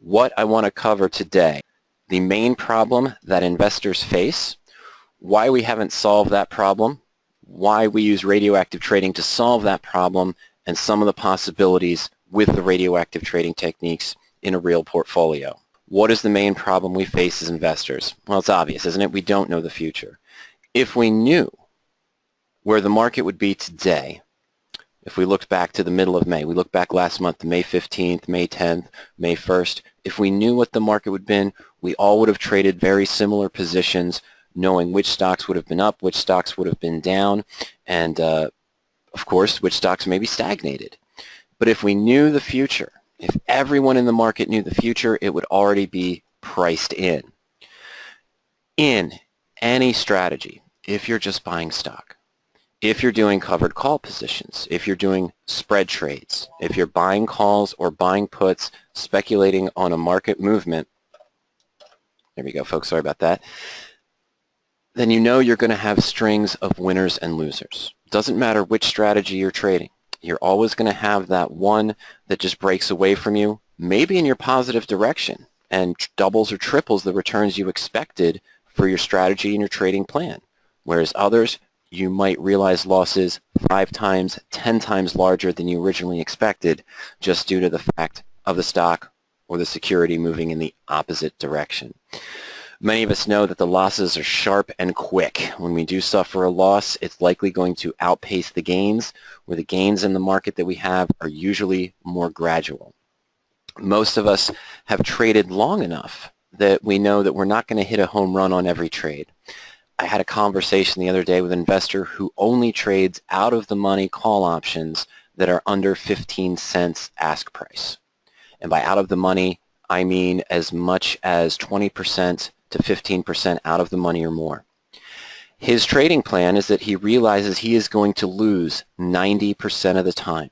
what I want to cover today. The main problem that investors face, why we haven't solved that problem, why we use radioactive trading to solve that problem, and some of the possibilities with the radioactive trading techniques in a real portfolio. What is the main problem we face as investors? Well, it's obvious, isn't it? We don't know the future. If we knew where the market would be today, if we looked back to the middle of May, we looked back last month to May 15th, May 10th, May 1st, if we knew what the market would have been, we all would have traded very similar positions, knowing which stocks would have been up, which stocks would have been down, and of course, which stocks maybe stagnated. But if we knew the future, if everyone in the market knew the future, it would already be priced in. In any strategy, if you're just buying stock, if you're doing covered call positions, if you're doing spread trades, if you're buying calls or buying puts, speculating on a market movement, there we go, folks, sorry about that, then you know you're going to have strings of winners and losers. Doesn't matter which strategy you're trading. You're always going to have that one that just breaks away from you, maybe in your positive direction, and doubles or triples the returns you expected for your strategy and your trading plan. Whereas others, you might realize losses 5 times, 10 times larger than you originally expected just due to the fact of the stock or the security moving in the opposite direction. Many of us know that the losses are sharp and quick. When we do suffer a loss, it's likely going to outpace the gains, where the gains in the market that we have are usually more gradual. Most of us have traded long enough that we know that we're not going to hit a home run on every trade. I had a conversation the other day with an investor who only trades out-of-the-money call options that are under 15 cents ask price. And by out of the money, I mean as much as 20% to 15% out of the money or more. His trading plan is that he realizes he is going to lose 90% of the time.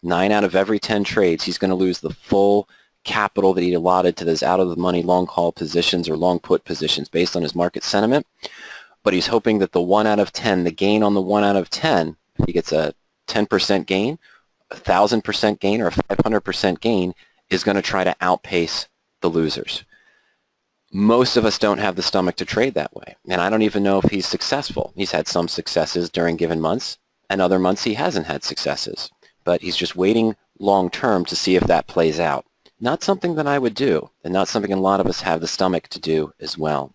9 out of every 10 trades, he's going to lose the full capital that he allotted to those out-of-the-money long call positions or long put positions based on his market sentiment. But he's hoping that the 1 out of 10, the gain on the 1 out of 10, if he gets a 10% gain, a 1,000% gain, or a 500% gain, is going to try to outpace the losers. Most of us don't have the stomach to trade that way, and I don't even know if he's successful. He's had some successes during given months, and other months he hasn't had successes, but he's just waiting long term to see if that plays out. Not something that I would do, and not something a lot of us have the stomach to do as well.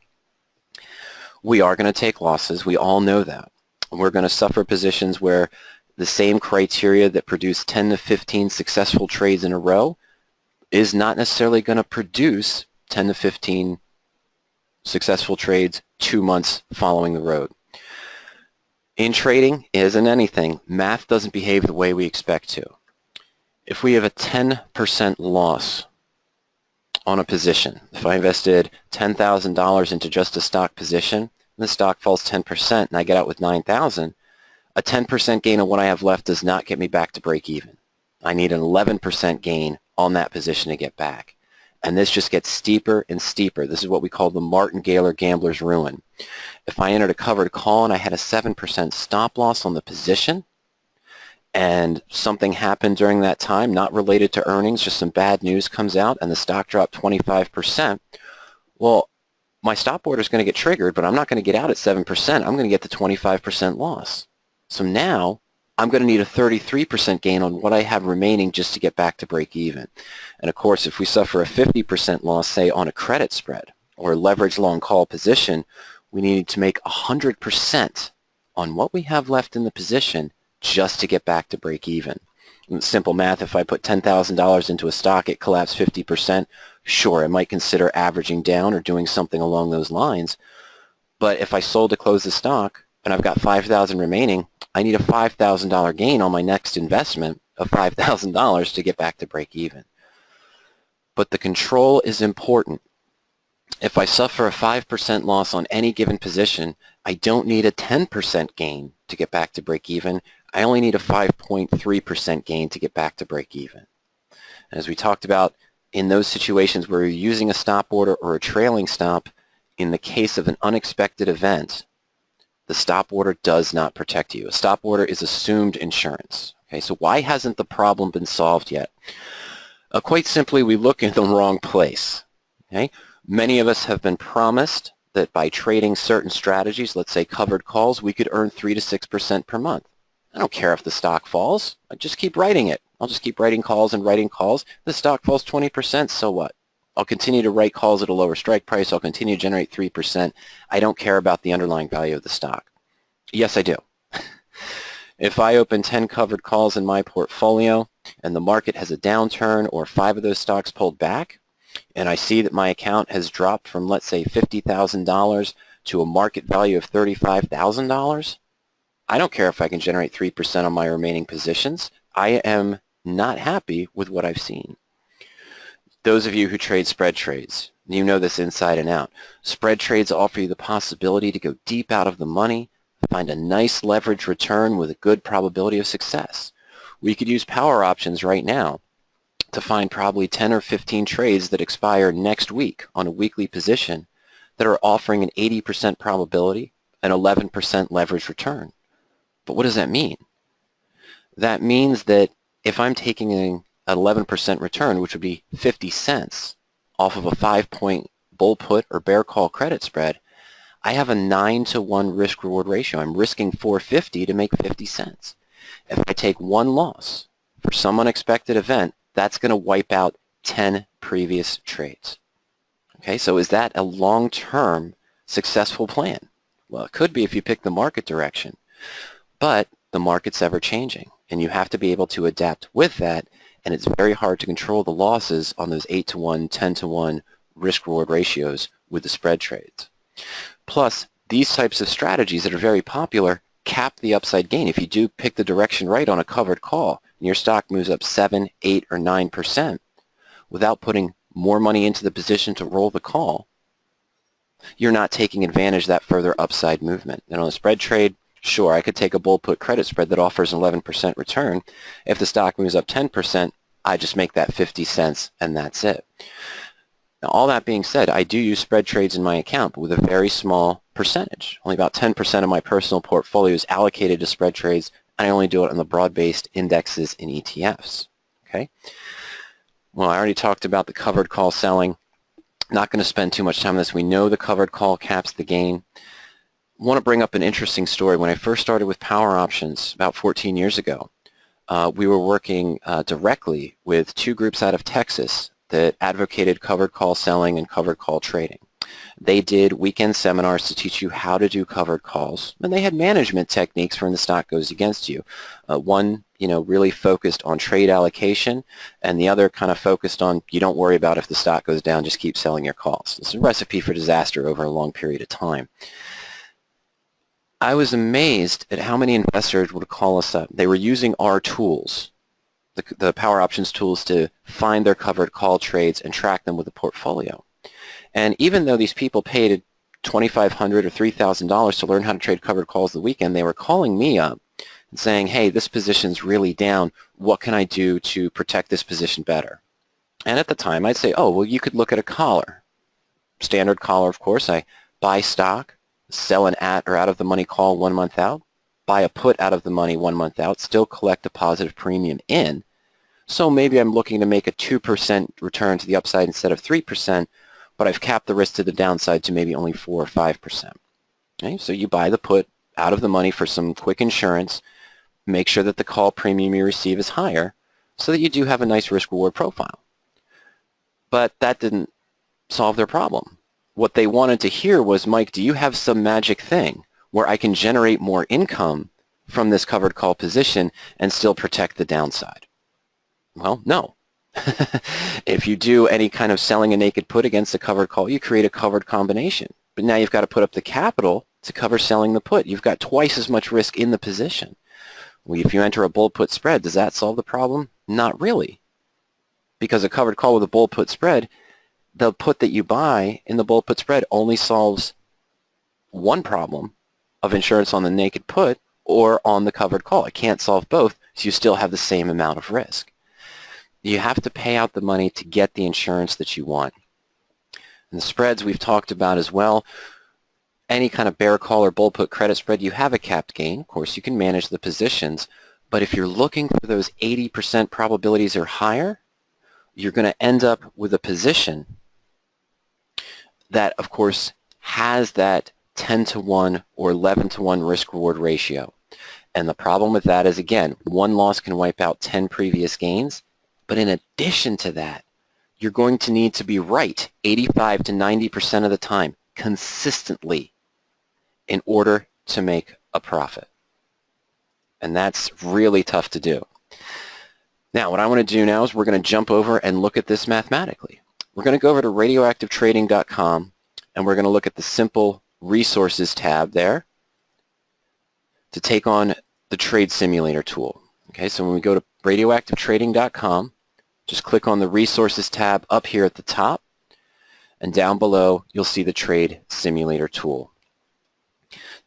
We are going to take losses. We all know that. We're going to suffer positions where the same criteria that produce 10 to 15 successful trades in a row is not necessarily going to produce 10 to 15 successful trades 2 months following the road. In trading, as in anything, math doesn't behave the way we expect to. If we have a 10% loss on a position, if I invested $10,000 into just a stock position, and the stock falls 10% and I get out with $9,000, a 10% gain on what I have left does not get me back to break even. I need an 11% gain on that position to get back. And this just gets steeper and steeper. This is what we call the martingale or gambler's ruin. If I entered a covered call and I had a 7% stop loss on the position, and something happened during that time, not related to earnings, just some bad news comes out and the stock dropped 25%, well, my stop order is going to get triggered, but I'm not going to get out at 7%. I'm going to get the 25% loss. So now I'm going to need a 33% gain on what I have remaining just to get back to break even. And of course, if we suffer a 50% loss, say on a credit spread or a leverage long call position, we need to make 100% on what we have left in the position just to get back to break even. In simple math, if I put $10,000 into a stock, it collapsed 50%, sure, I might consider averaging down or doing something along those lines. But if I sold to close the stock and I've got $5,000 remaining, I need a $5,000 gain on my next investment of $5,000 to get back to break even. But the control is important. If I suffer a 5% loss on any given position, I don't need a 10% gain to get back to break even. I only need a 5.3% gain to get back to break even. As we talked about, in those situations where you're using a stop order or a trailing stop, in the case of an unexpected event, the stop order does not protect you. A stop order is assumed insurance. Okay, so why hasn't the problem been solved yet? Quite simply, we look in the wrong place. Okay? Many of us have been promised that by trading certain strategies, let's say covered calls, we could earn 3 to 6% per month. I don't care if the stock falls. I just keep writing it. I'll just keep writing calls and writing calls. If the stock falls 20%, so what? I'll continue to write calls at a lower strike price. I'll continue to generate 3%. I don't care about the underlying value of the stock. Yes, I do. If I open 10 covered calls in my portfolio and the market has a downturn or 5 of those stocks pulled back, and I see that my account has dropped from, let's say, $50,000 to a market value of $35,000, I don't care if I can generate 3% on my remaining positions. I am not happy with what I've seen. Those of you who trade spread trades, you know this inside and out. Spread trades offer you the possibility to go deep out of the money, find a nice leverage return with a good probability of success. We could use power options right now to find probably 10 or 15 trades that expire next week on a weekly position that are offering an 80% probability, an 11% leverage return. But what does that mean? That means that if I'm taking an 11% return, which would be 50 cents off of a 5-point bull put or bear call credit spread, I have a 9-to-1 risk-reward ratio. I'm risking $4.50 to make 50 cents. If I take one loss for some unexpected event, that's going to wipe out 10 previous trades. Okay, so is that a long-term successful plan? Well, it could be if you pick the market direction. But the market's ever changing, and you have to be able to adapt with that, and it's very hard to control the losses on those 8-to-1, 10-to-1 risk-reward ratios with the spread trades. Plus, these types of strategies that are very popular cap the upside gain. If you do pick the direction right on a covered call, and your stock moves up 7, 8, or 9% without putting more money into the position to roll the call, you're not taking advantage of that further upside movement. And on a spread trade, sure, I could take a bull put credit spread that offers an 11% return. If the stock moves up 10%, I just make that 50 cents and that's it. Now, all that being said, I do use spread trades in my account, but with a very small percentage. Only about 10% of my personal portfolio is allocated to spread trades, and I only do it on the broad-based indexes and ETFs. Okay? Well, I already talked about the covered call selling. Not going to spend too much time on this. We know the covered call caps the gain. I want to bring up an interesting story. When I first started with power options about 14 years ago, we were working directly with 2 groups out of Texas that advocated covered call selling and covered call trading. They did weekend seminars to teach you how to do covered calls, and they had management techniques for when the stock goes against you. One, really focused on trade allocation, and the other kind of focused on you don't worry about if the stock goes down, just keep selling your calls. It's a recipe for disaster over a long period of time. I was amazed at how many investors would call us up. They were using our tools, the power options tools, to find their covered call trades and track them with a portfolio. And even though these people paid $2,500 or $3,000 to learn how to trade covered calls the weekend, they were calling me up and saying, hey, this position's really down. What can I do to protect this position better? And at the time, I'd say, oh, well, you could look at a collar. Standard collar, of course. I buy stock, sell an at or out of the money call 1 month out, buy a put out of the money 1 month out, still collect a positive premium in. So maybe I'm looking to make a 2% return to the upside instead of 3%, but I've capped the risk to the downside to maybe only 4 or 5%. Okay? So you buy the put out of the money for some quick insurance, make sure that the call premium you receive is higher so that you do have a nice risk-reward profile. But that didn't solve their problem. What they wanted to hear was, Mike, do you have some magic thing where I can generate more income from this covered call position and still protect the downside? Well, no. If you do any kind of selling a naked put against a covered call, you create a covered combination. But now you've got to put up the capital to cover selling the put. You've got twice as much risk in the position. Well, if you enter a bull put spread, does that solve the problem? Not really. Because a covered call with a bull put spread, the put that you buy in the bull put spread only solves one problem of insurance on the naked put or on the covered call. It can't solve both, so you still have the same amount of risk. You have to pay out the money to get the insurance that you want. And the spreads we've talked about as well. Any kind of bear call or bull put credit spread, you have a capped gain. Of course, you can manage the positions, but if you're looking for those 80% probabilities or higher, you're going to end up with a position that, of course, has that 10 to 1 or 11 to 1 risk-reward ratio. And the problem with that is, again, one loss can wipe out 10 previous gains. But in addition to that, you're going to need to be right 85 to 90% of the time, consistently, in order to make a profit. And that's really tough to do. Now, what I want to do now is we're going to jump over and look at this mathematically. We're going to go over to radioactivetrading.com, and we're going to look at the simple resources tab there to take on the trade simulator tool. Okay, so when we go to radioactivetrading.com, just click on the resources tab up here at the top, and down below you'll see the trade simulator tool.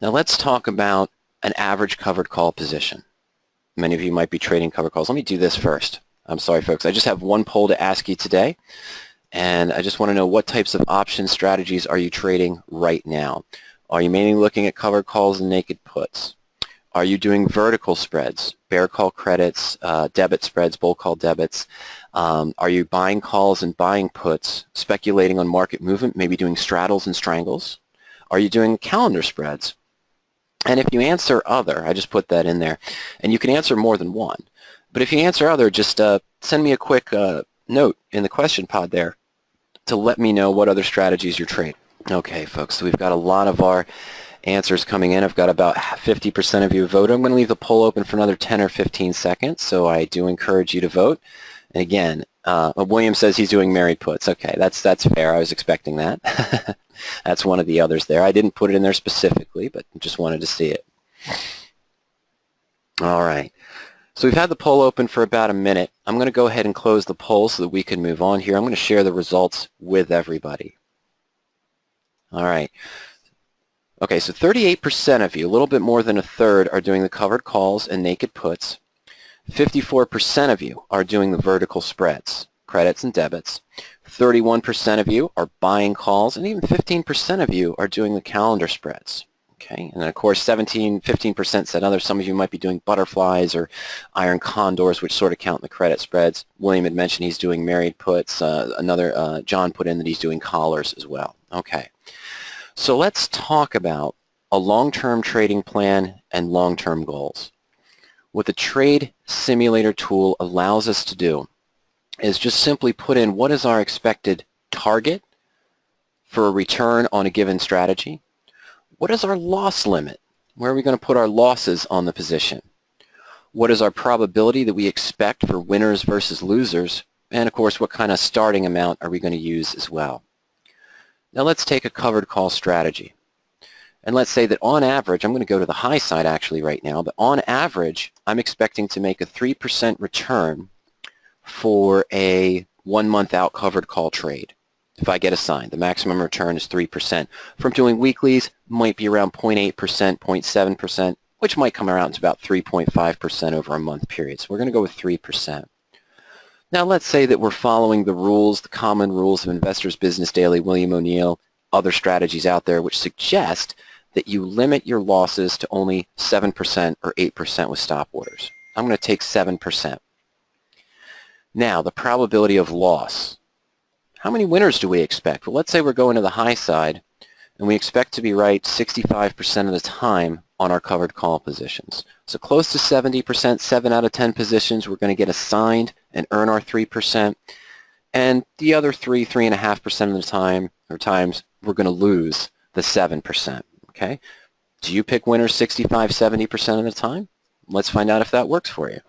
Now let's talk about an average covered call position. Many of you might be trading covered calls. Let me do this first. I'm sorry, folks. I just have one poll to ask you today, and I just want to know what types of option strategies are you trading right now? Are you mainly looking at covered calls and naked puts? Are you doing vertical spreads, bear call credits, debit spreads, bull call debits? Are you buying calls and buying puts, speculating on market movement, maybe doing straddles and strangles? Are you doing calendar spreads? And if you answer other, I just put that in there, and you can answer more than one. But if you answer other, just send me a quick note in the question pod there to let me know what other strategies you're trading. Okay, folks, so we've got a lot of our answers coming in. I've got about 50% of you voted. I'm going to leave the poll open for another 10 or 15 seconds, so I do encourage you to vote. And again, William says he's doing married puts. Okay, that's fair. I was expecting that. That's one of the others there. I didn't put it in there specifically, but just wanted to see it. All right. So we've had the poll open for about a minute. I'm going to go ahead and close the poll so that we can move on here. I'm going to share the results with everybody. All right. Okay, so 38% of you, a little bit more than a third, are doing the covered calls and naked puts. 54% of you are doing the vertical spreads, credits and debits. 31% of you are buying calls, and even 15% of you are doing the calendar spreads. Okay, and then of course 15% said other. Some of you might be doing butterflies or iron condors, which sort of count in the credit spreads. William had mentioned he's doing married puts. John put in that he's doing collars as well. Okay, so let's talk about a long-term trading plan and long-term goals. What the trade simulator tool allows us to do is just simply put in what is our expected target for a return on a given strategy. What is our loss limit? Where are we going to put our losses on the position? What is our probability that we expect for winners versus losers? And of course, what kind of starting amount are we going to use as well? Now let's take a covered call strategy. And let's say that on average, I'm going to go to the high side actually right now, but on average, I'm expecting to make a 3% return for a 1 month out covered call trade. If I get assigned, the maximum return is 3%. From doing weeklies, might be around 0.8%, 0.7%, which might come around to about 3.5% over a month period. So we're going to go with 3%. Now let's say that we're following the rules, the common rules of Investors Business Daily, William O'Neill, other strategies out there which suggest that you limit your losses to only 7% or 8% with stop orders. I'm going to take 7%. Now, the probability of loss. How many winners do we expect? Well, let's say we're going to the high side, and we expect to be right 65% of the time on our covered call positions. So close to 70%, 7 out of 10 positions, we're going to get assigned and earn our 3%. And the other 3.5% of the time, or times, we're going to lose the 7%. Okay? Do you pick winners 65, 70% of the time? Let's find out if that works for you.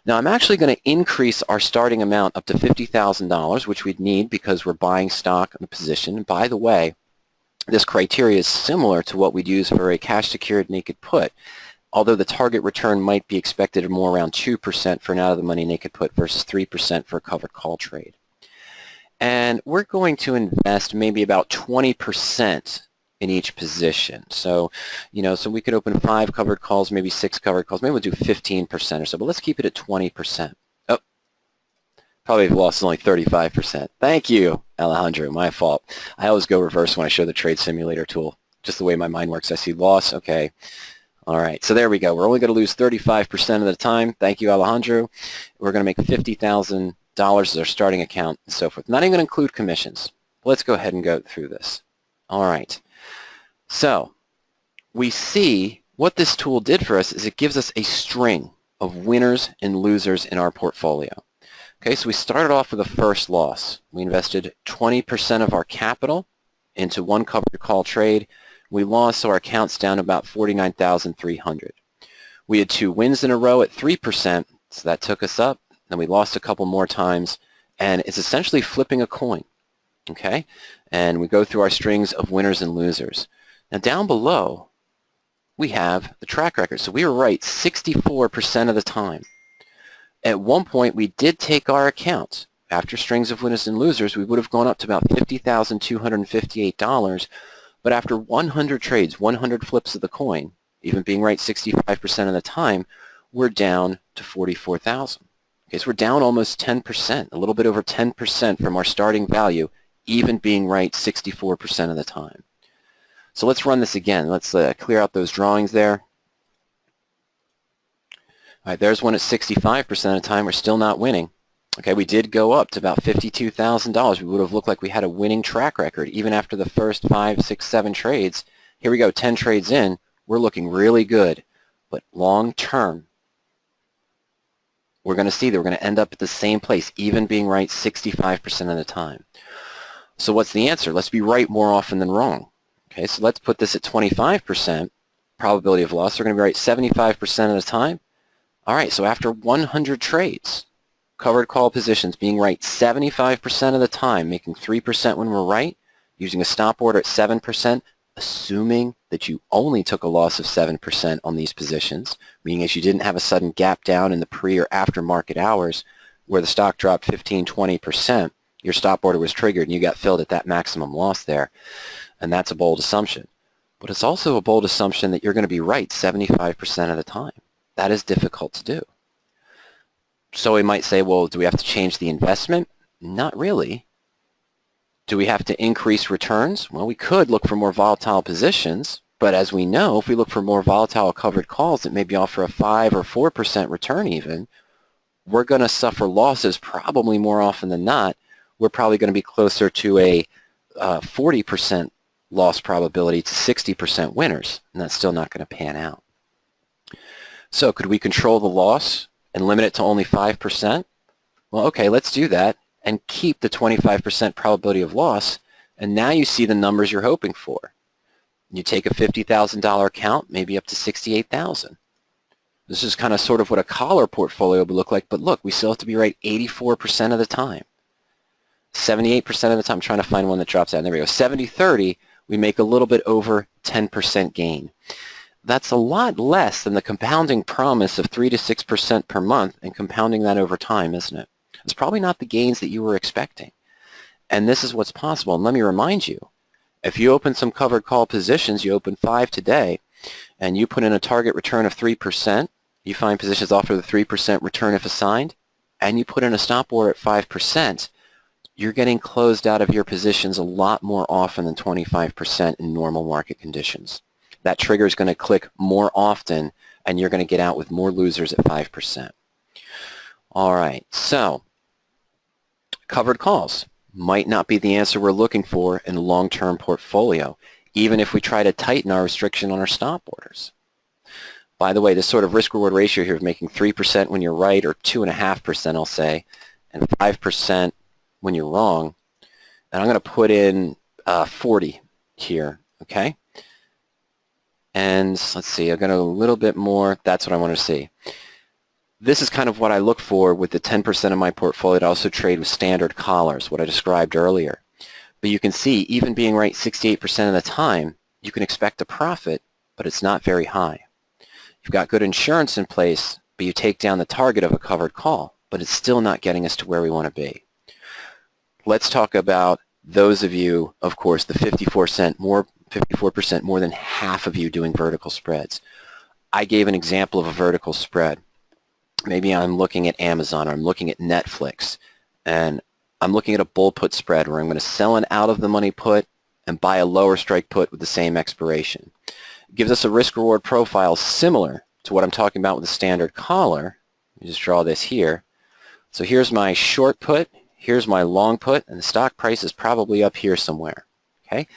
Now, I'm actually going to increase our starting amount up to $50,000, which we'd need because we're buying stock in a position. And by the way, this criteria is similar to what we'd use for a cash-secured naked put, although the target return might be expected at more around 2% for an out-of-the-money naked put versus 3% for a covered call trade. And we're going to invest maybe about 20% in each position. So, so we could open 5 covered calls, maybe 6 covered calls. Maybe we'll do 15% or so, but let's keep it at 20%. Oh, probably lost only 35%. Thank you, Alejandro. My fault. I always go reverse when I show the trade simulator tool. Just the way my mind works. I see loss. Okay. All right. So there we go. We're only going to lose 35% of the time. Thank you, Alejandro. We're going to make $50,000 dollars as our starting account, and so forth. Not even going to include commissions. Let's go ahead and go through this. All right. So we see what this tool did for us is it gives us a string of winners and losers in our portfolio. Okay, so we started off with a first loss. We invested 20% of our capital into one covered call trade. We lost, so our account's down about $49,300. We had 2 wins in a row at 3%, so that took us up. Then we lost a couple more times, and it's essentially flipping a coin. Okay, and we go through our strings of winners and losers. Now down below, we have the track record. So we were right 64% of the time. At one point, we did take our account. After strings of winners and losers, we would have gone up to about $50,258, but after 100 trades, 100 flips of the coin, even being right 65% of the time, we're down to $44,000. Okay, so we're down almost 10%, a little bit over 10% from our starting value, even being right 64% of the time. So let's run this again. Let's clear out those drawings there. All right, there's one at 65% of the time. We're still not winning. Okay, we did go up to about $52,000. We would have looked like we had a winning track record even after the first 5, 6, 7 trades. Here we go, 10 trades in. We're looking really good. But long term, we're going to see that we're going to end up at the same place, even being right 65% of the time. So what's the answer? Let's be right more often than wrong. Okay, so let's put this at 25% probability of loss. We're going to be right 75% of the time. All right, so after 100 trades, covered call positions being right 75% of the time, making 3% when we're right, using a stop order at 7%, assuming that you only took a loss of 7% on these positions, meaning as you didn't have a sudden gap down in the pre or after market hours where the stock dropped 15, 20%, your stop order was triggered and you got filled at that maximum loss there. And that's a bold assumption. But it's also a bold assumption that you're going to be right 75% of the time. That is difficult to do. So we might say, well, do we have to change the investment? Not really. Do we have to increase returns? Well, we could look for more volatile positions, but as we know, if we look for more volatile covered calls that maybe offer a 5 or 4% return even, we're going to suffer losses probably more often than not. We're probably going to be closer to a 40% loss probability to 60% winners, and that's still not going to pan out. So could we control the loss and limit it to only 5%? Well, okay, let's do that and keep the 25% probability of loss, and now you see the numbers you're hoping for. You take a $50,000 account, maybe up to $68,000. This is kind of sort of what a collar portfolio would look like, but look, we still have to be right 84% of the time. 78% of the time. I'm trying to find one that drops out. There we go. 70-30, we make a little bit over 10% gain. That's a lot less than the compounding promise of 3 to 6% per month and compounding that over time, isn't it? It's probably not the gains that you were expecting. And this is what's possible. And let me remind you, if you open some covered call positions, you open 5 today, and you put in a target return of 3%, you find positions offer the 3% return if assigned, and you put in a stop order at 5%, you're getting closed out of your positions a lot more often than 25% in normal market conditions. That trigger is going to click more often, and you're going to get out with more losers at 5%. All right, so covered calls might not be the answer we're looking for in a long-term portfolio, even if we try to tighten our restriction on our stop orders. By the way, this sort of risk-reward ratio here of making 3% when you're right, or 2.5%, I'll say, and 5% when you're wrong, and I'm going to put in 40 here, okay? And let's see, I've got a little bit more. That's what I want to see. This is kind of what I look for with the 10% of my portfolio to also trade with standard collars, what I described earlier. But you can see, even being right 68% of the time, you can expect a profit, but it's not very high. You've got good insurance in place, but you take down the target of a covered call, but it's still not getting us to where we want to be. Let's talk about those of you, of course, the 54% more than half of you doing vertical spreads. I gave an example of a vertical spread. Maybe I'm looking at Amazon, or I'm looking at Netflix, and I'm looking at a bull put spread where I'm going to sell an out-of-the-money put and buy a lower strike put with the same expiration. It gives us a risk-reward profile similar to what I'm talking about with the standard collar. Let me just draw this here. So here's my short put, here's my long put, and the stock price is probably up here somewhere. Okay?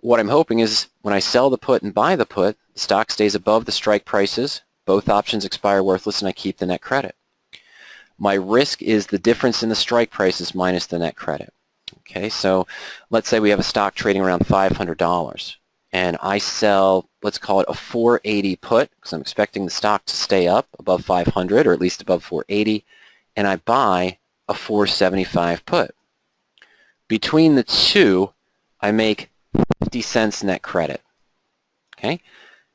What I'm hoping is when I sell the put and buy the put, the stock stays above the strike prices, both options expire worthless, and I keep the net credit. My risk is the difference in the strike prices minus the net credit. Okay, so let's say we have a stock trading around $500, and I sell, let's call it a 480 put, because I'm expecting the stock to stay up above 500, or at least above 480, and I buy a 475 put. Between the two, I make 50 cents net credit. Okay?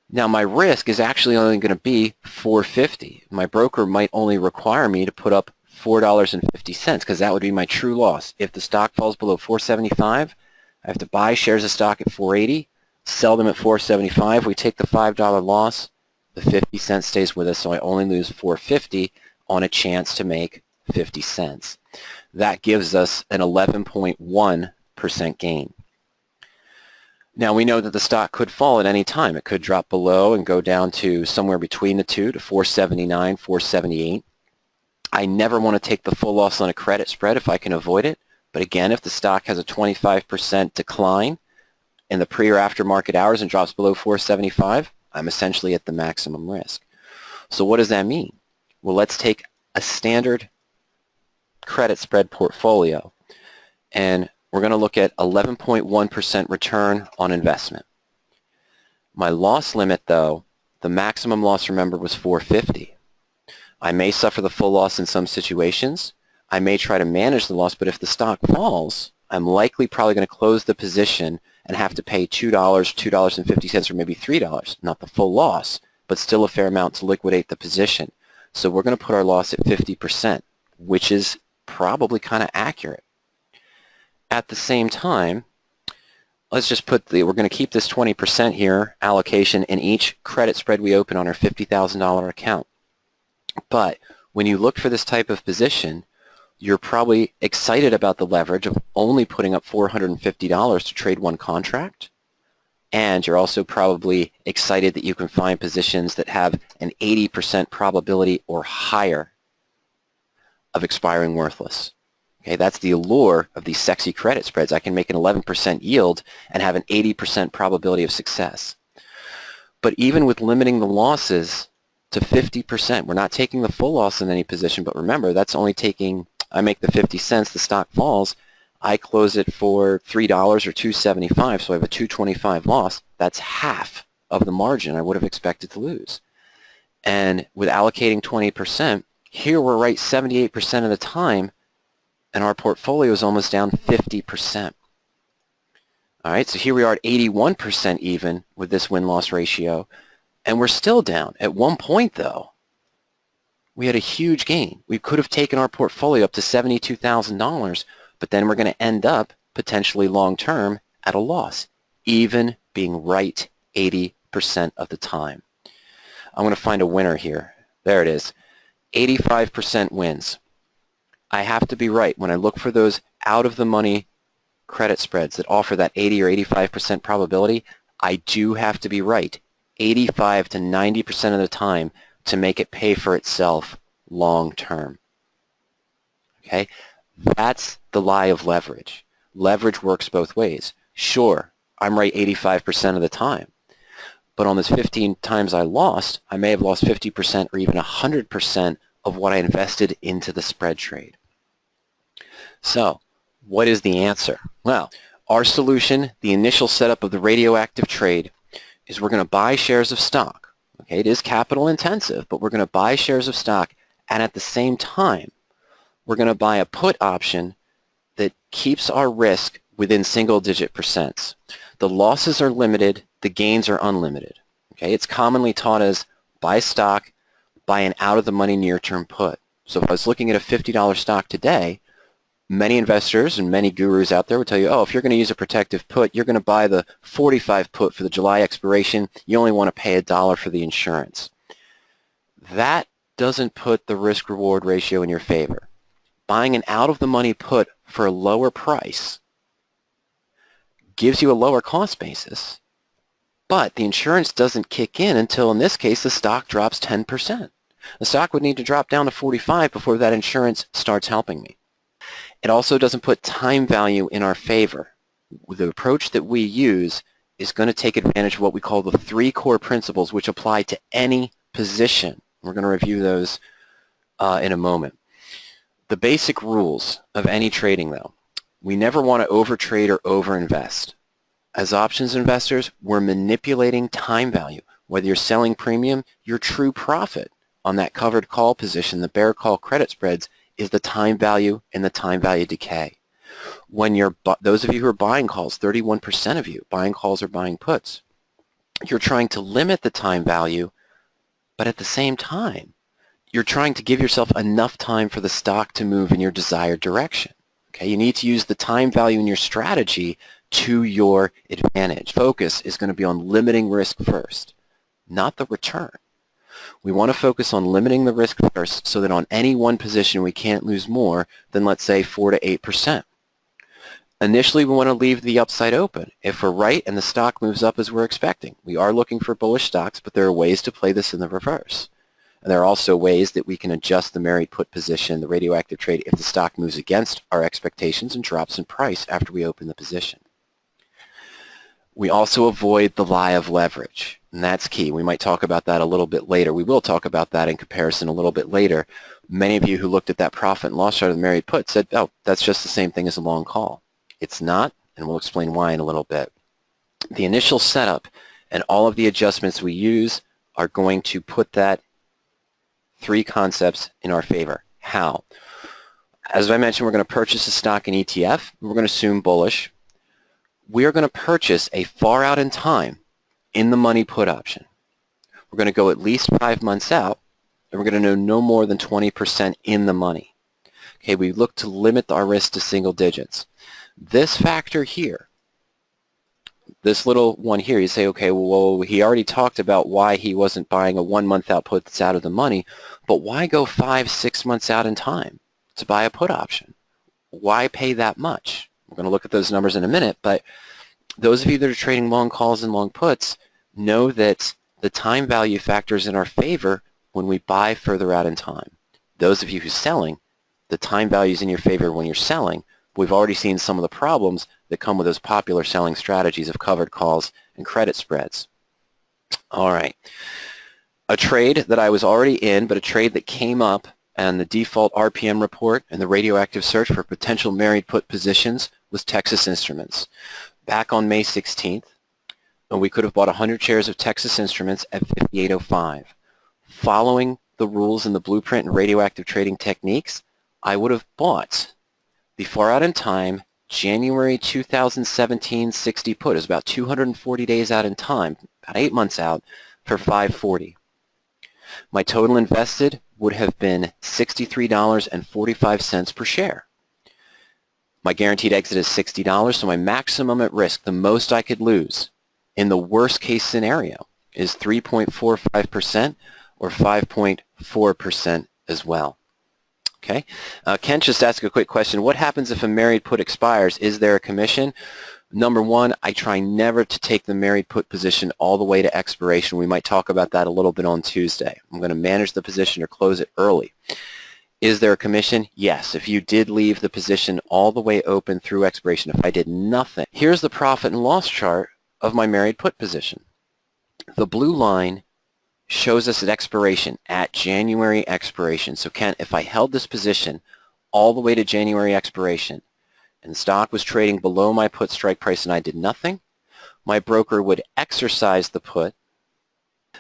Now my risk is actually only going to be $4.50. My broker might only require me to put up $4.50 because that would be my true loss. If the stock falls below $4.75, I have to buy shares of stock at $4.80, sell them at $4.75. We take the $5 loss. The 50 cents stays with us, so I only lose $4.50 on a chance to make 50 cents. That gives us an 11.1% gain. Now we know that the stock could fall at any time. It could drop below and go down to somewhere between the two, to 479, 478. I never want to take the full loss on a credit spread if I can avoid it. But again, if the stock has a 25% decline in the pre or after market hours and drops below 475, I'm essentially at the maximum risk. So what does that mean? Well, let's take a standard credit spread portfolio, and we're going to look at 11.1% return on investment. My loss limit, though, the maximum loss, remember, was $4.50. I may suffer the full loss in some situations. I may try to manage the loss, but if the stock falls, I'm likely probably going to close the position and have to pay $2, $2.50, or maybe $3, not the full loss, but still a fair amount to liquidate the position. So we're going to put our loss at 50%, which is probably kind of accurate. At the same time, let's just put we're going to keep this 20% here allocation in each credit spread we open on our $50,000 account. But when you look for this type of position, you're probably excited about the leverage of only putting up $450 to trade one contract. And you're also probably excited that you can find positions that have an 80% probability or higher of expiring worthless. Okay, that's the allure of these sexy credit spreads. I can make an 11% yield and have an 80% probability of success. But even with limiting the losses to 50%, we're not taking the full loss in any position, but remember, that's only taking, I make the 50 cents, the stock falls, I close it for $3 or $2.75, so I have a $2.25 loss. That's half of the margin I would have expected to lose. And with allocating 20%, here we're right 78% of the time, and our portfolio is almost down 50%. All right, so here we are at 81% even with this win-loss ratio, and we're still down. At one point, though, we had a huge gain. We could have taken our portfolio up to $72,000, but then we're going to end up potentially long-term at a loss, even being right 80% of the time. I'm going to find a winner here. There it is. 85% wins. I have to be right. When I look for those out-of-the-money credit spreads that offer that 80 or 85% probability, I do have to be right 85 to 90% of the time to make it pay for itself long-term. Okay? That's the lie of leverage. Leverage works both ways. Sure, I'm right 85% of the time, but on those 15 times I lost, I may have lost 50% or even 100% of what I invested into the spread trade. So, what is the answer? Well, our solution, the initial setup of the radioactive trade, is we're going to buy shares of stock. Okay, it is capital intensive, but we're going to buy shares of stock, and at the same time, we're going to buy a put option that keeps our risk within single-digit percents. The losses are limited, the gains are unlimited. Okay, it's commonly taught as buy stock, buy an out-of-the-money near-term put. So if I was looking at a $50 stock today, many investors and many gurus out there would tell you, oh, if you're going to use a protective put, you're going to buy the 45 put for the July expiration. You only want to pay $1 for the insurance. That doesn't put the risk-reward ratio in your favor. Buying an out-of-the-money put for a lower price gives you a lower cost basis, but the insurance doesn't kick in until, in this case, the stock drops 10%. The stock would need to drop down to 45 before that insurance starts helping me. It also doesn't put time value in our favor. The approach that we use is going to take advantage of what we call the 3 core principles, which apply to any position. We're going to review those in a moment. The basic rules of any trading, though. We never want to overtrade or overinvest. As options investors, we're manipulating time value. Whether you're selling premium, your true profit on that covered call position, the bear call credit spreads, is the time value and the time value decay. When those of you who are buying calls, 31% of you buying calls or buying puts, you're trying to limit the time value, but at the same time, you're trying to give yourself enough time for the stock to move in your desired direction. Okay, you need to use the time value in your strategy to your advantage. Focus is going to be on limiting risk first, not the return. We want to focus on limiting the risk first so that on any one position we can't lose more than, let's say, 4 to 8%. Initially, we want to leave the upside open. If we're right and the stock moves up as we're expecting, we are looking for bullish stocks, but there are ways to play this in the reverse. And there are also ways that we can adjust the married put position, the radioactive trade, if the stock moves against our expectations and drops in price after we open the position. We also avoid the lie of leverage, and that's key. We might talk about that a little bit later. We will talk about that in comparison a little bit later. Many of you who looked at that profit and loss chart of the married put said, oh, that's just the same thing as a long call. It's not, and we'll explain why in a little bit. The initial setup and all of the adjustments we use are going to put that 3 concepts in our favor. How? As I mentioned, we're going to purchase a stock in ETF. We're going to assume bullish. We are going to purchase a far out in time in the money put option. We're going to go at least 5 months out, and we're going to know no more than 20% in the money. Okay, we look to limit our risk to single digits. This factor here, this little one here, you say, okay, well, he already talked about why he wasn't buying a 1 month out put that's out of the money, but why go 5, 6 months out in time to buy a put option? Why pay that much? We're going to look at those numbers in a minute, but those of you that are trading long calls and long puts know that the time value factors in our favor when we buy further out in time. Those of you who's selling, the time value is in your favor when you're selling. We've already seen some of the problems that come with those popular selling strategies of covered calls and credit spreads. All right. A trade that I was already in, but a trade that came up and the default RPM report and the radioactive search for potential married put positions was Texas Instruments. Back on May 16th, we could have bought 100 shares of Texas Instruments at 58.05. Following the rules in the blueprint and radioactive trading techniques, I would have bought the far out in time January 2017 60 put. Is about 240 days out in time, about 8 months out, for $5.40. My total invested would have been $63.45 per share. My guaranteed exit is $60, so my maximum at risk, the most I could lose in the worst case scenario, is 3.45% or 5.4% as well. Okay. Ken just asked a quick question. What happens if a married put expires? Is there a commission? Number one, I try never to take the married put position all the way to expiration. We might talk about that a little bit on Tuesday. I'm going to manage the position or close it early. Is there a commission? Yes. If you did leave the position all the way open through expiration, if I did nothing. Here's the profit and loss chart of my married put position. The blue line shows us at expiration, at January expiration. So Ken, if I held this position all the way to January expiration and the stock was trading below my put strike price and I did nothing, my broker would exercise the put.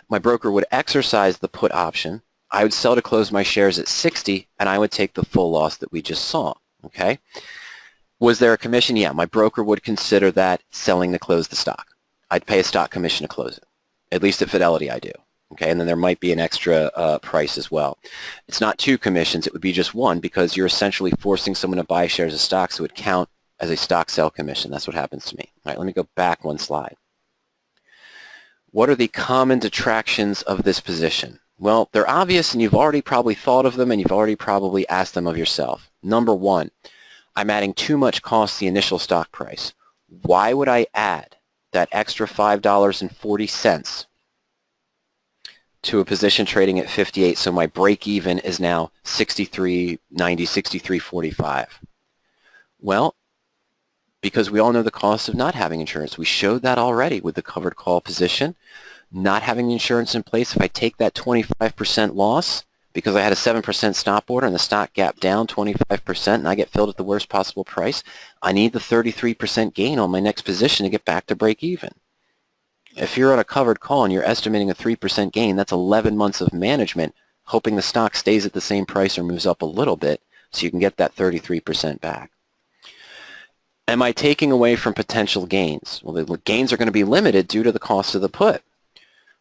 My broker would exercise the put option. I would sell to close my shares at 60 and I would take the full loss that we just saw. Okay. Was there a commission? Yeah, my broker would consider that selling to close the stock. I'd pay a stock commission to close it. At least at Fidelity I do. Okay, and then there might be an extra price as well. It's not 2 commissions, it would be just 1 because you're essentially forcing someone to buy shares of stock, so it would count as a stock sell commission. That's what happens to me. All right, let me go back 1 slide. What are the common detractions of this position? Well, they're obvious and you've already probably thought of them and you've already probably asked them of yourself. Number 1, I'm adding too much cost to the initial stock price. Why would I add that extra $5.40 to a position trading at 58, so my break even is now 63.90, 63.45. Well, because we all know the cost of not having insurance. We showed that already with the covered call position. Not having the insurance in place, if I take that 25% loss because I had a 7% stop order and the stock gapped down 25% and I get filled at the worst possible price, I need the 33% gain on my next position to get back to break even. If you're on a covered call and you're estimating a 3% gain, that's 11 months of management, hoping the stock stays at the same price or moves up a little bit so you can get that 33% back. Am I taking away from potential gains? Well, the gains are going to be limited due to the cost of the put.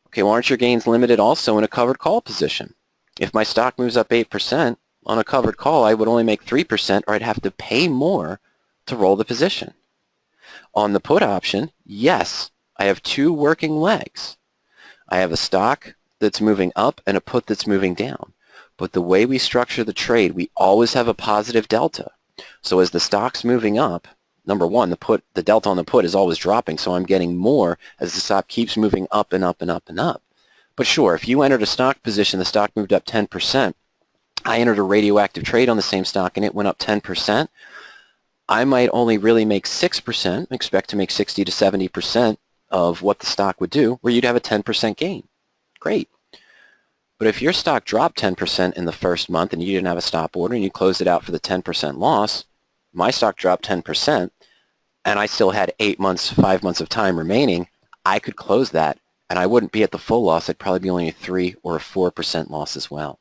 Okay, well, aren't your gains limited also in a covered call position? If my stock moves up 8% on a covered call, I would only make 3% or I'd have to pay more to roll the position. On the put option, yes, I have two working legs. I have a stock that's moving up and a put that's moving down. But the way we structure the trade, we always have a positive delta. So as the stock's moving up, number one, the delta on the put is always dropping, so I'm getting more as the stock keeps moving up and up and up and up. But sure, if you entered a stock position, the stock moved up 10%, I entered a radioactive trade on the same stock and it went up 10%, I might only really make 6%, expect to make 60 to 70% of what the stock would do, where you'd have a 10% gain. Great. But if your stock dropped 10% in the first month and you didn't have a stop order and you closed it out for the 10% loss, my stock dropped 10% and I still had 5 months of time remaining, I could close that and I wouldn't be at the full loss. I'd probably be only a 3 or a 4% loss as well.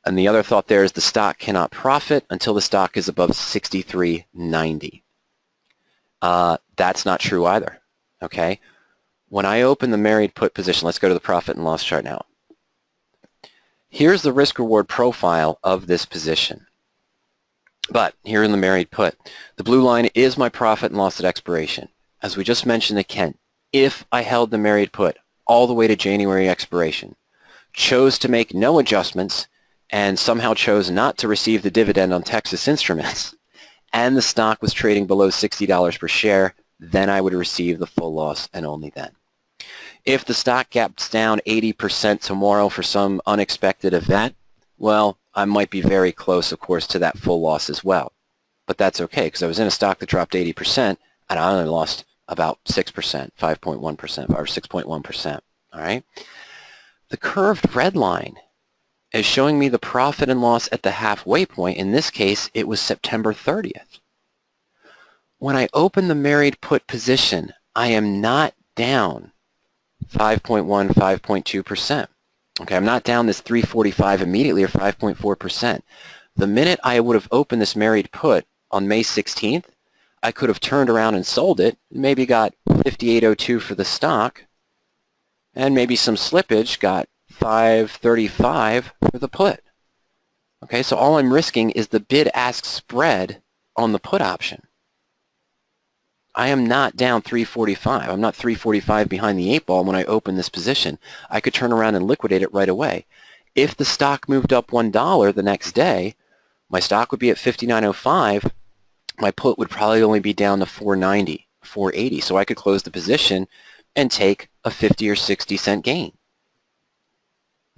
And the other thought there is the stock cannot profit until the stock is above 63.90. That's not true either. Okay? When I open the married put position, let's go to the profit and loss chart now. Here's the risk-reward profile of this position. But here in the married put, the blue line is my profit and loss at expiration. As we just mentioned again, if I held the married put all the way to January expiration, chose to make no adjustments, and somehow chose not to receive the dividend on Texas Instruments, and the stock was trading below $60 per share, then I would receive the full loss and only then. If the stock gaps down 80% tomorrow for some unexpected event, well, I might be very close, of course, to that full loss as well. But that's okay, because I was in a stock that dropped 80%, and I only lost about 6%, 5.1%, or 6.1%, all right? The curved red line is showing me the profit and loss at the halfway point. In this case, it was September 30th. When I open the married put position, I am not down 5.1, 5.2%. Okay, I'm not down this 345 immediately or 5.4%. The minute I would have opened this married put on May 16th, I could have turned around and sold it, maybe got 58.02 for the stock, and maybe some slippage, got 535 for the put. Okay, so all I'm risking is the bid-ask spread on the put option. I am not down 345. I'm not 345 behind the 8 ball when I open this position. I could turn around and liquidate it right away. If the stock moved up $1 the next day, my stock would be at 59.05. My put would probably only be down to 490, 480. So I could close the position and take a 50 or 60 cent gain.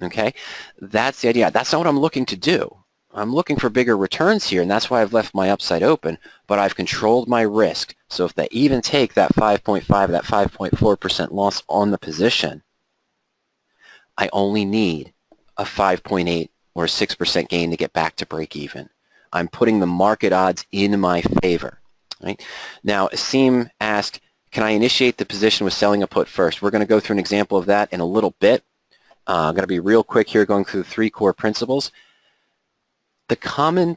Okay? That's the idea. That's not what I'm looking to do. I'm looking for bigger returns here, and that's why I've left my upside open, but I've controlled my risk. So if they even take that 5.5, that 5.4% loss on the position, I only need a 5.8 or a 6% gain to get back to break even. I'm putting the market odds in my favor. Right? Now, Asim asked, can I initiate the position with selling a put first? We're going to go through an example of that in a little bit. I'm going to be real quick here going through the 3 core principles. The common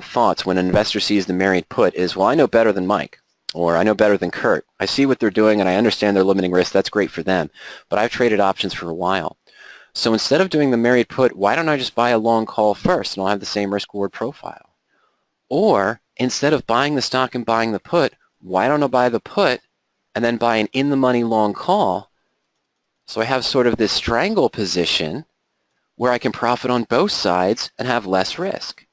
thoughts when an investor sees the married put is, well, I know better than Mike, or I know better than Kurt. I see what they're doing and I understand they're limiting risk. That's great for them. But I've traded options for a while. So instead of doing the married put, why don't I just buy a long call first and I'll have the same risk-reward profile? Or instead of buying the stock and buying the put, why don't I buy the put and then buy an in-the-money long call? So I have sort of this strangle position where I can profit on both sides and have less risk.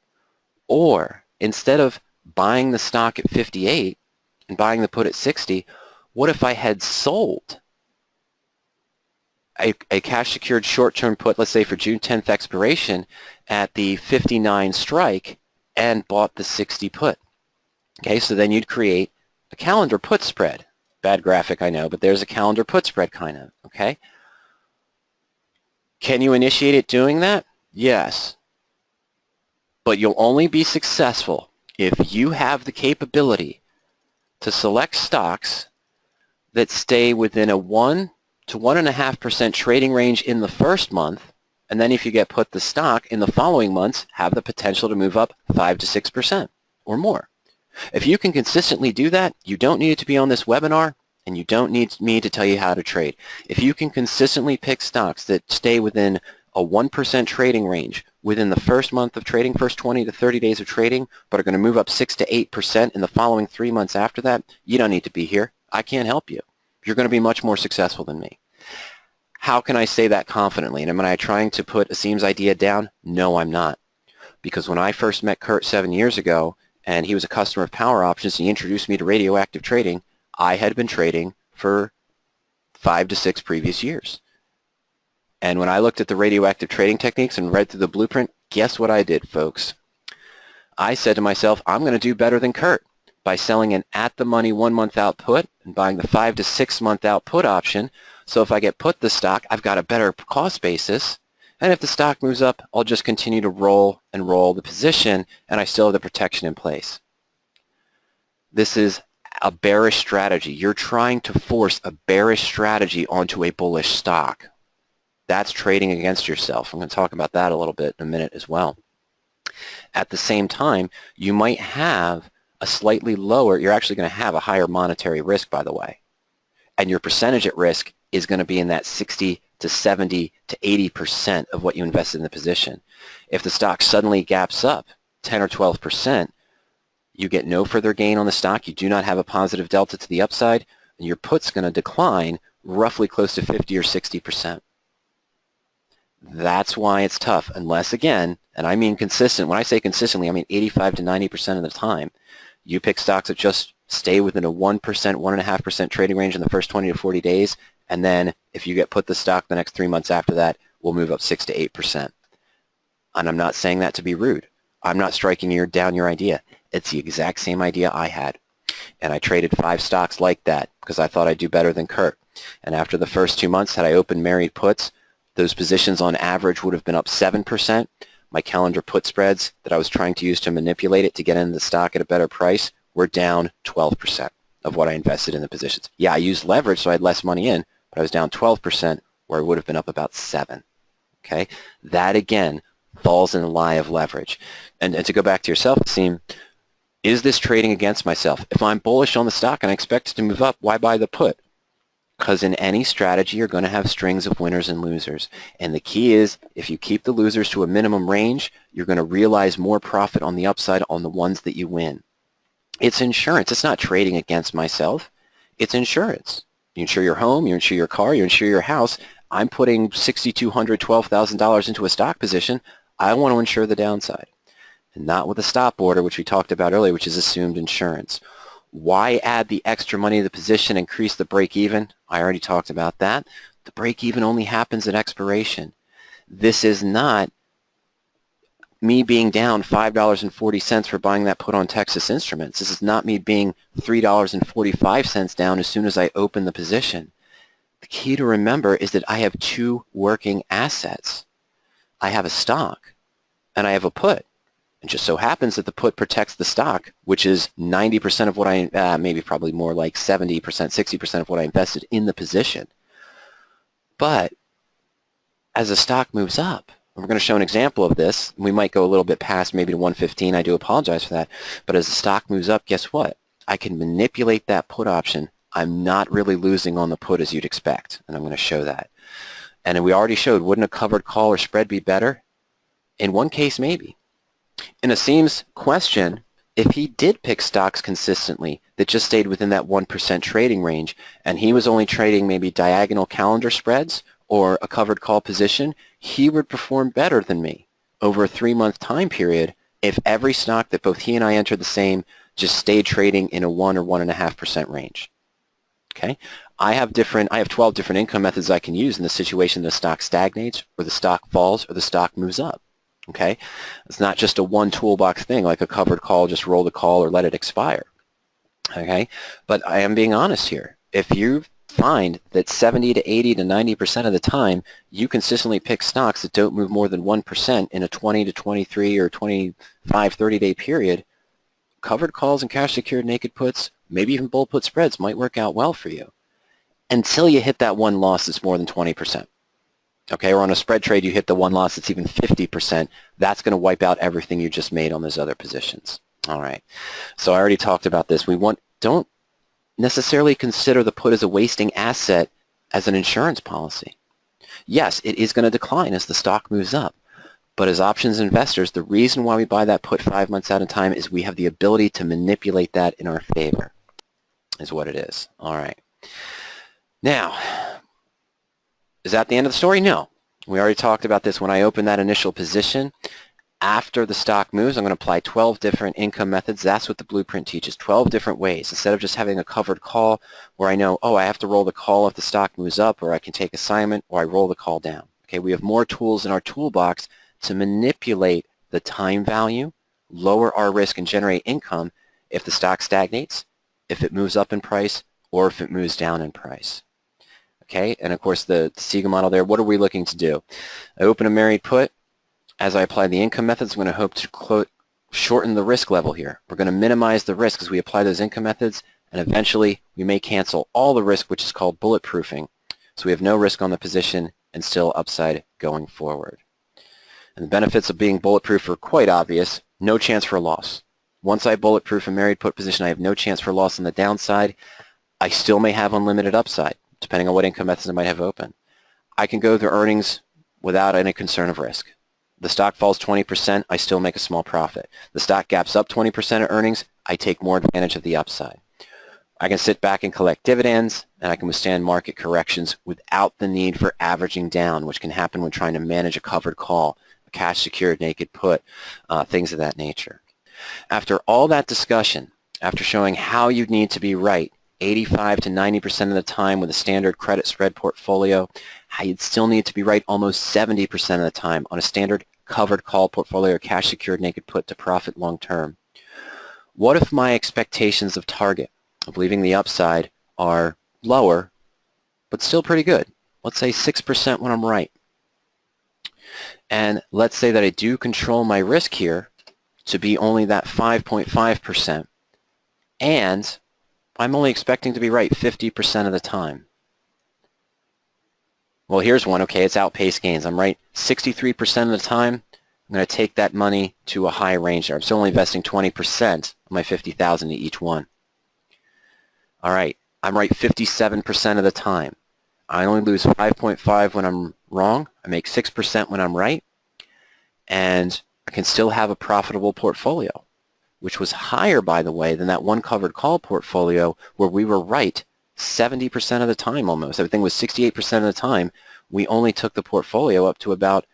Or instead of buying the stock at 58 and buying the put at 60, what if I had sold a cash secured short-term put, let's say for June 10th expiration at the 59 strike and bought the 60 put. Okay, so then you'd create a calendar put spread. Bad graphic, I know, but there's a calendar put spread kind of, okay? Can you initiate it doing that? Yes. But you'll only be successful if you have the capability to select stocks that stay within a 1 to 1.5% trading range in the first month, and then if you get put the stock in the following months, have the potential to move up 5 to 6% or more. If you can consistently do that, you don't need to be on this webinar, and you don't need me to tell you how to trade. If you can consistently pick stocks that stay within a 1% trading range within the first month of trading, first 20 to 30 days of trading, but are going to move up 6 to 8% in the following 3 months after that, you don't need to be here. I can't help you. You're going to be much more successful than me. How can I say that confidently? And am I trying to put Asim's idea down? No, I'm not. Because when I first met Kurt 7 years ago, and he was a customer of Power Options, and he introduced me to radioactive trading, I had been trading for 5 to 6 previous years. And when I looked at the radioactive trading techniques and read through the blueprint, guess what I did, folks? I said to myself, I'm going to do better than Kurt by selling an at-the-money 1-month out put and buying the 5 to 6 month out put option. So if I get put the stock, I've got a better cost basis. And if the stock moves up, I'll just continue to roll and roll the position, and I still have the protection in place. This is a bearish strategy. You're trying to force a bearish strategy onto a bullish stock. That's trading against yourself. I'm going to talk about that a little bit in a minute as well. At the same time, you might have a slightly lower, you're actually going to have a higher monetary risk, by the way. And your percentage at risk is going to be in that 60 to 70 to 80% of what you invested in the position. If the stock suddenly gaps up 10 or 12%, you get no further gain on the stock, you do not have a positive delta to the upside, and your put's going to decline roughly close to 50 or 60%. That's why it's tough, unless, again, and I mean consistent, when I say consistently, I mean 85 to 90% of the time, you pick stocks that just stay within a 1%, 1.5% trading range in the first 20 to 40 days, and then if you get put the stock the next 3 months after that, we'll move up 6 to 8%. And I'm not saying that to be rude. I'm not striking down your idea. It's the exact same idea I had. And I traded 5 stocks like that because I thought I'd do better than Kurt. And after the first 2 months, had I opened married puts, those positions on average would have been up 7%. My calendar put spreads that I was trying to use to manipulate it to get into the stock at a better price were down 12% of what I invested in the positions. Yeah, I used leverage, so I had less money in, but I was down 12% where I would have been up about 7. Okay, that again falls in the lie of leverage. And to go back to your self-esteem, is this trading against myself? If I'm bullish on the stock and I expect it to move up, why buy the put? Because in any strategy, you're going to have strings of winners and losers. And the key is, if you keep the losers to a minimum range, you're going to realize more profit on the upside on the ones that you win. It's insurance. It's not trading against myself. It's insurance. You insure your home, you insure your car, you insure your house. I'm putting $6,200, $12,000 into a stock position. I want to insure the downside. And not with a stop order, which we talked about earlier, which is assumed insurance. Why add the extra money to the position, increase the break even? I already talked about that. The break even only happens at expiration. This is not me being down $5.40 for buying that put on Texas Instruments. This is not me being $3.45 down as soon as I open the position. The key to remember is that I have 2 working assets. I have a stock and I have a put. It just so happens that the put protects the stock, which is 90% of what I, maybe probably more like 70%, 60% of what I invested in the position. But as the stock moves up, and we're going to show an example of this, and we might go a little bit past maybe to 115, I do apologize for that, but as the stock moves up, guess what? I can manipulate that put option. I'm not really losing on the put as you'd expect, and I'm going to show that. And we already showed, wouldn't a covered call or spread be better? In one case, maybe. In Asim's question, if he did pick stocks consistently that just stayed within that 1% trading range, and he was only trading maybe diagonal calendar spreads or a covered call position, he would perform better than me over a 3-month time period if every stock that both he and I entered the same just stayed trading in a 1 or 1.5% range. Okay, I have 12 different income methods I can use in the situation the stock stagnates, or the stock falls, or the stock moves up. Okay, it's not just a one toolbox thing like a covered call, just roll the call or let it expire. Okay, but I am being honest here. If you find that 70 to 80 to 90% of the time you consistently pick stocks that don't move more than 1% in a 20 to 23 or 25, 30-day period, covered calls and cash secured naked puts, maybe even bull put spreads might work out well for you until you hit that one loss that's more than 20%. Okay, or on a spread trade you hit the one loss that's even 50%. That's going to wipe out everything you just made on those other positions. All right, so I already talked about this. Don't necessarily consider the put as a wasting asset as an insurance policy. Yes, it is going to decline as the stock moves up. But as options investors, the reason why we buy that put 5 months out in time is we have the ability to manipulate that in our favor, is what it is. All right. Now, is that the end of the story? No. We already talked about this when I opened that initial position. After the stock moves, I'm going to apply 12 different income methods. That's what the blueprint teaches, 12 different ways. Instead of just having a covered call where I know, oh, I have to roll the call if the stock moves up, or I can take assignment, or I roll the call down. Okay, we have more tools in our toolbox to manipulate the time value, lower our risk, and generate income if the stock stagnates, if it moves up in price, or if it moves down in price. Okay, and of course the Siegel model there, what are we looking to do? I open a married put. As I apply the income methods, I'm going to hope to shorten the risk level here. We're going to minimize the risk as we apply those income methods, and eventually we may cancel all the risk, which is called bulletproofing. So we have no risk on the position and still upside going forward. And the benefits of being bulletproof are quite obvious. No chance for a loss. Once I bulletproof a married put position, I have no chance for loss on the downside. I still may have unlimited upside, depending on what income methods I might have open. I can go through earnings without any concern of risk. The stock falls 20%, I still make a small profit. The stock gaps up 20% of earnings, I take more advantage of the upside. I can sit back and collect dividends, and I can withstand market corrections without the need for averaging down, which can happen when trying to manage a covered call, a cash secured naked put, things of that nature. After all that discussion, after showing how you need to be right 85 to 90% of the time with a standard credit spread portfolio, how you'd still need to be right almost 70% of the time on a standard covered call portfolio or cash secured naked put to profit long term. What if my expectations of target, of leaving the upside, are lower but still pretty good? Let's say 6% when I'm right. And let's say that I do control my risk here to be only that 5.5%, and I'm only expecting to be right 50% of the time. Well, here's one. Okay, it's outpaced gains. I'm right 63% of the time. I'm going to take that money to a high range there. I'm still only investing 20% of my $50,000 to each one. All right, I'm right 57% of the time. I only lose 5.5 when I'm wrong. I make 6% when I'm right. And I can still have a profitable portfolio, which was higher, by the way, than that one covered call portfolio where we were right 70% of the time almost. Everything was 68% of the time. We only took the portfolio up to about,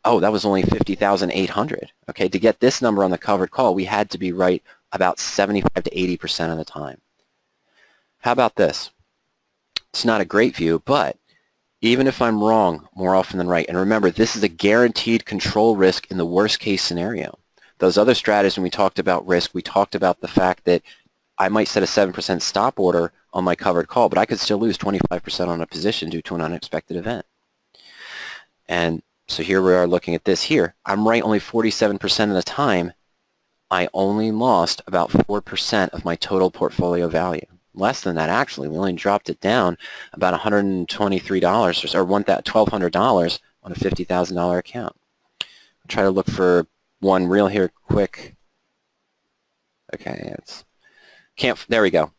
oh, that was only 50,800. Okay, to get this number on the covered call, we had to be right about 75 to 80% of the time. How about this? It's not a great view, but even if I'm wrong more often than right, and remember, this is a guaranteed control risk in the worst case scenario. Those other strategies, when we talked about risk, we talked about the fact that I might set a 7% stop order on my covered call, but I could still lose 25% on a position due to an unexpected event. And so here we are looking at this here. I'm right only 47% of the time. I only lost about 4% of my total portfolio value. Less than that, actually. We only dropped it down about $123 or $1,200 on a $50,000 account. I'll try to look for one real here quick. Okay, there we go.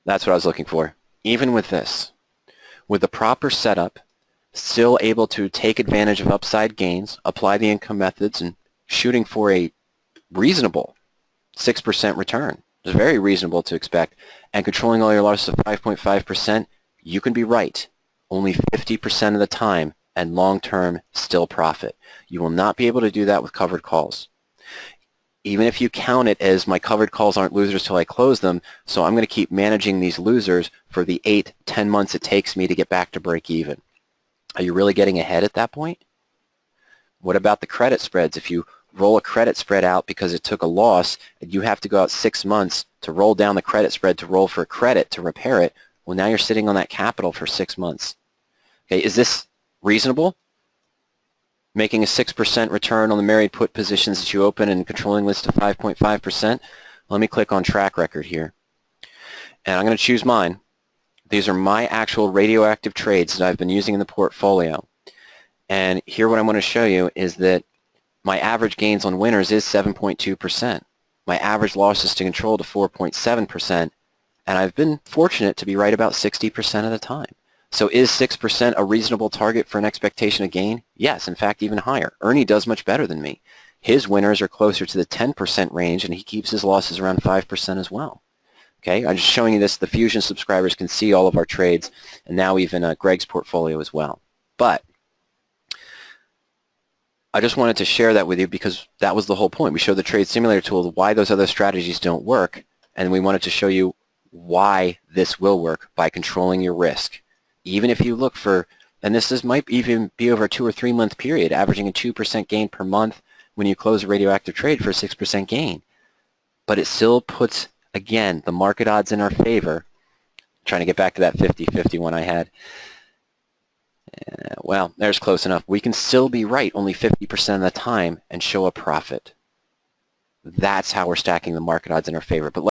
That's what I was looking for. Even with this, with the proper setup, still able to take advantage of upside gains, apply the income methods, and shooting for a reasonable 6% return. It's very reasonable to expect. And controlling all your losses of 5.5%, you can be right only 50% of the time and long-term still profit. You will not be able to do that with covered calls. even if you count it as my covered calls aren't losers till I close them, so I'm going to keep managing these losers for the 8-10 months it takes me to get back to break even. Are you really getting ahead at that point? What about the credit spreads? If you roll a credit spread out because it took a loss, and you have to go out 6 months to roll down the credit spread to roll for a credit to repair it, well, now you're sitting on that capital for 6 months. Okay, is this reasonable? Making a 6% return on the married put positions that you open and controlling list to 5.5%? Let me click on track record here. And I'm going to choose mine. These are my actual radioactive trades that I've been using in the portfolio. And here what I want to show you is that my average gains on winners is 7.2%. My average losses to control to 4.7%. And I've been fortunate to be right about 60% of the time. So is 6% a reasonable target for an expectation of gain? Yes, in fact, even higher. Ernie does much better than me. His winners are closer to the 10% range, and he keeps his losses around 5% as well. Okay, I'm just showing you this. The Fusion subscribers can see all of our trades, and now even Greg's portfolio as well. But I just wanted to share that with you because that was the whole point. We showed the trade simulator tool, why those other strategies don't work, and we wanted to show you why this will work by controlling your risk. Even if you look for, and might even be over a 2 or 3 month period, averaging a 2% gain per month when you close a radioactive trade for a 6% gain. But it still puts, again, the market odds in our favor. I'm trying to get back to that 50-50 one I had. Well, there's close enough. We can still be right only 50% of the time and show a profit. That's how we're stacking the market odds in our favor. But